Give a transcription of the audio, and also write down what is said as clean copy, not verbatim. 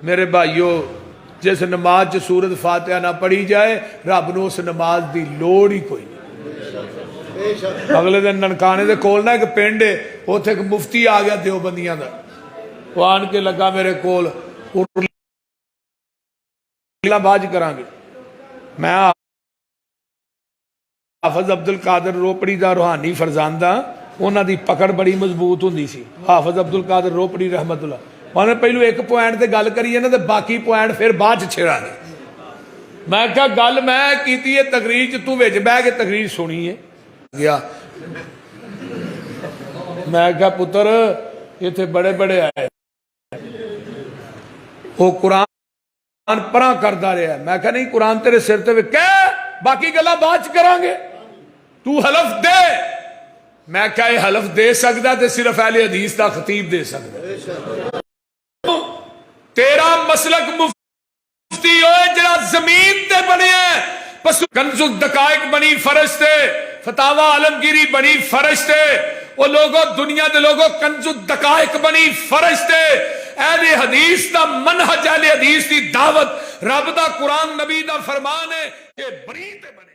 मेरे भाईओ, जिस नमाज च सूरत फातिहा ना पढ़ी जाए रब नूं उस नमाज की लोड़ ही कोई नहीं। अगले दिन ननकाने दे कोल ना एक पिंड है, उत्थे एक मुफ्ती आ गया देवबंदियां दा, वो आन के लगा मेरे कोल, बाज करांगे। मैं हाफिज अब्दुल कादर रोपड़ी का रूहानी फरजांदा, उन्हां दी पकड़ बड़ी मजबूत हुंदी सी। हाफिज अब्दुल कादर रोपड़ी रहमतुल्लाह, मैंने पहलू एक पॉइंट से गल करी ना, तो बाकी पॉइंट फिर बाद छेड़ांगे। मैं क्या गल मैं की है तकरीर च, तू विच बह के तकरीर सुनी है गया। मैं क्या पुत्र इत्थे बड़े बड़े आए, वो कुरान परा करता रहा। मैं क्या नहीं, कुरान तेरे सिर ते कह, बाकी गल्लां बाद च करांगे, तू हलफ दे। मैं क्या हलफ दे सकदा ते सिर्फ अहले हदीस का खतीब दे सकदा। तेरा मसलक मुफ्ती होए जरा जमीन ते बने, कंजुल दकाइक बनी फर्श ते, फतावा आलमगीरी बनी फर्श ते, वो लोगों दुनिया के लोगों कंजुल दकाइक बनी फर्श ते। अहले हदीस का मनहज, अहले हदीस की दावत, रब दा कुरान नबी दा फरमान है कि बरी ते बने।